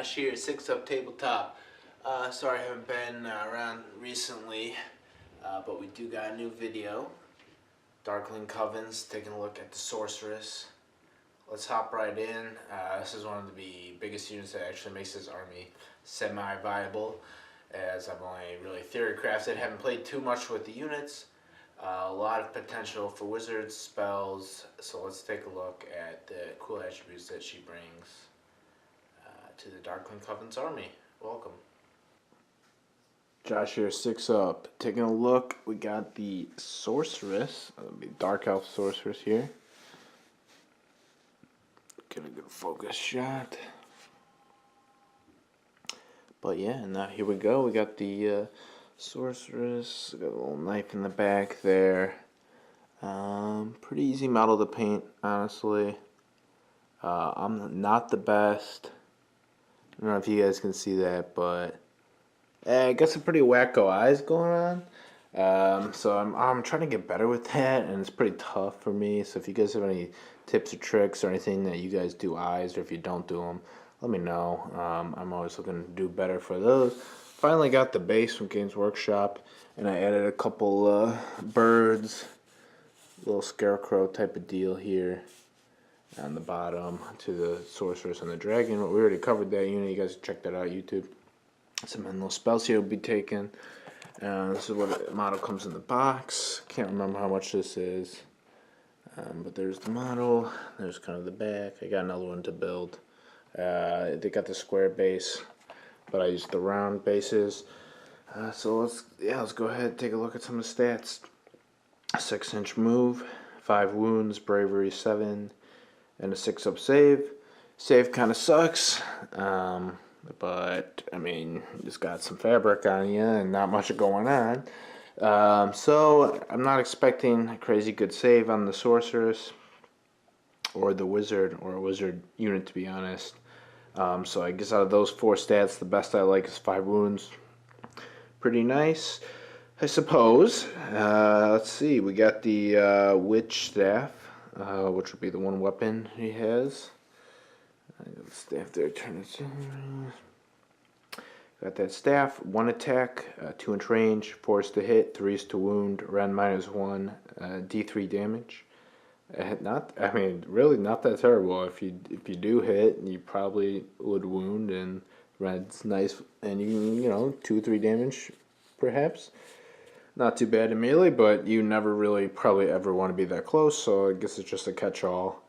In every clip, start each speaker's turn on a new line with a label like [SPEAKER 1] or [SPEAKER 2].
[SPEAKER 1] Josh here, 6-Up Tabletop. Sorry I haven't been around recently, but we do got a new video. Darkling Covens, taking a look at the Sorceress. Let's hop right in. This is one of the biggest units that actually makes this army semi-viable, as I've only really theory crafted, haven't played too much with the units. A lot of potential for wizards, spells, so let's take a look at the cool attributes that she brings to the Darkling Covens army. Welcome. Josh here, 6-Up. Taking a look, we got the Sorceress, the Dark Elf Sorceress here. Get a good focus shot. But yeah, now here we go. We got the Sorceress. Got a little knife in the back there. Pretty easy model to paint, honestly. I'm not the best. I don't know if you guys can see that, but I got some pretty wacko eyes going on. So I'm trying to get better with that, and it's pretty tough for me. So if you guys have any tips or tricks or anything that you guys do eyes, or if you don't do them, let me know. I'm always looking to do better for those. Finally got the base from Games Workshop, and I added a couple birds, little scarecrow type of deal here on the bottom to the Sorceress and the Dragon. We already covered that unit. You guys check that out on YouTube. Some little spells here will be taken. This is what the model comes in the box. Can't remember how much this is. But there's the model. There's kind of the back. I got another one to build. They got the square base, but I used the round bases. So let's go ahead and take a look at some of the stats. 6-inch move, 5 wounds, bravery 7, and a 6-up save. Save kind of sucks, but I mean, it's got some fabric on you and not much going on. So I'm not expecting a crazy good save on the Sorceress or the Wizard, or a Wizard unit, to be honest. So I guess out of those 4 stats, the best I like is 5 wounds. Pretty nice, I suppose. Let's see, we got the Witch Staff, which would be the one weapon he has. I got the staff there, turn it on. Got that staff, 1 attack, 2-inch range, 4 is to hit, 3 is to wound, rend -1, D3 damage. Really not that terrible. If you do hit, you probably would wound, and red's nice, and you know 2-3 damage, perhaps. Not too bad in melee, but you never really probably ever want to be that close. So I guess it's just a catch-all.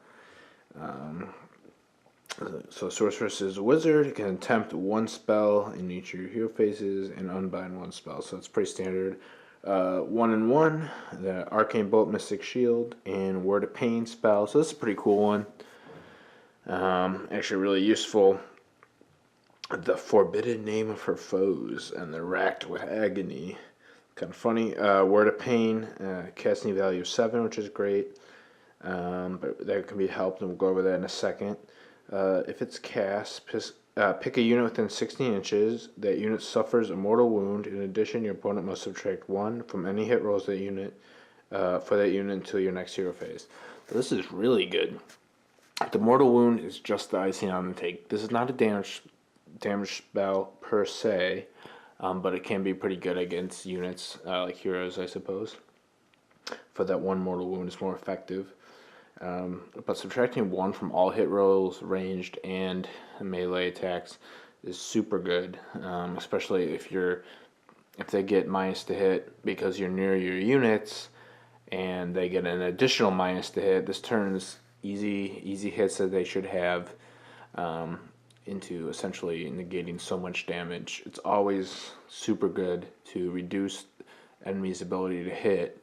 [SPEAKER 1] So Sorceress is a wizard. It can attempt 1 spell in each of your hero phases and unbind 1 spell. So it's pretty standard. 1 and 1, the Arcane Bolt, Mystic Shield, and Word of Pain spell. So this is a pretty cool one. Actually really useful. The Forbidden Name of Her Foes, and they're racked with agony. Kind of funny. Word of Pain, casting value of 7, which is great. But that can be helped, and we'll go over that in a second. If it's cast, pick a unit within 16 inches. That unit suffers a mortal wound. In addition, your opponent must subtract 1 from any hit rolls that unit for that unit until your next hero phase. So this is really good. The mortal wound is just the icing on the cake. This is not a damage spell per se, but it can be pretty good against units like heroes, I suppose. For that 1 mortal wound is more effective. But subtracting 1 from all hit rolls, ranged, and melee attacks is super good, especially if they get minus to hit because you're near your units, and they get an additional minus to hit. This turns easy hits that they should have into essentially negating so much damage. It's always super good to reduce enemies' ability to hit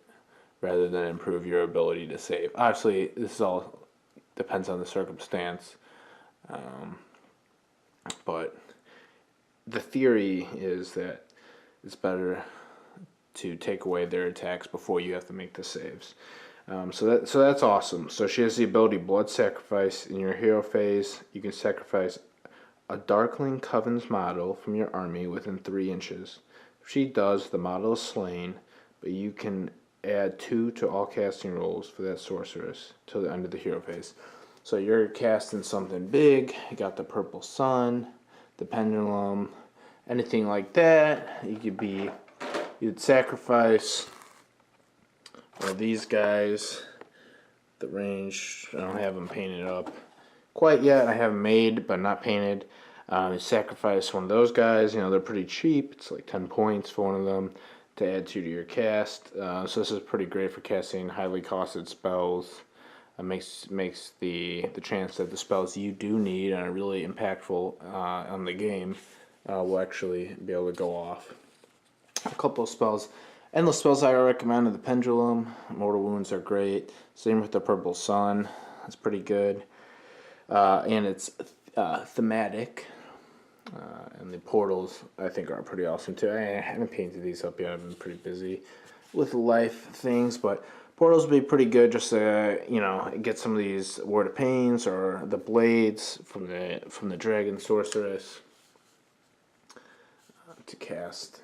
[SPEAKER 1] rather than improve your ability to save. Obviously, this all depends on the circumstance, but the theory is that it's better to take away their attacks before you have to make the saves. So that's awesome. So she has the ability Blood Sacrifice. In your hero phase, you can sacrifice a Darkling Covens model from your army within 3 inches. If she does, the model is slain, but you can add 2 to all casting rolls for that Sorceress till the end of the hero phase. So you're casting something big. You got the purple sun. the pendulum, anything like that. You'd sacrifice one of these guys. The range, I don't have them painted up quite yet. I have them made, but not painted. Sacrifice one of those guys. They're pretty cheap. It's like 10 points for one of them to add to your cast. So this is pretty great for casting highly costed spells. It makes the chance that the spells you do need and are really impactful on the game will actually be able to go off. A couple of spells. Endless spells I recommend are the Pendulum. Mortal Wounds are great. Same with the Purple Sun. It's pretty good. And it's thematic. And the portals, I think, are pretty awesome too. I haven't painted these up yet. I've been pretty busy with life things, but portals would be pretty good just to, get some of these Word of Pains or the blades from the Dragon Sorceress to cast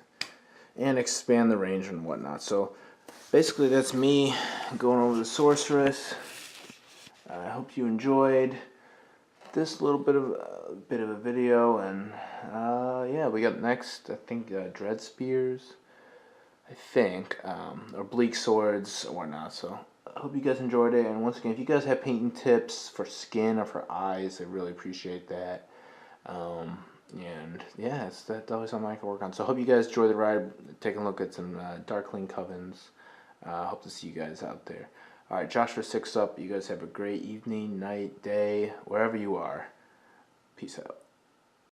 [SPEAKER 1] and expand the range and whatnot. So basically that's me going over the Sorceress. I hope you enjoyed this little bit of a video, and yeah, we got next, I think, Dread Spears, I think, or Bleak Swords or whatnot. So I hope you guys enjoyed it, and once again, if you guys have painting tips for skin or for eyes, I really appreciate that. And yeah, that's always something I can work on. So I hope you guys enjoy the ride, taking a look at some Darkling Covens. Hope to see you guys out there. Alright, Joshua 6 up. You guys have a great evening, night, day, wherever you are. Peace out.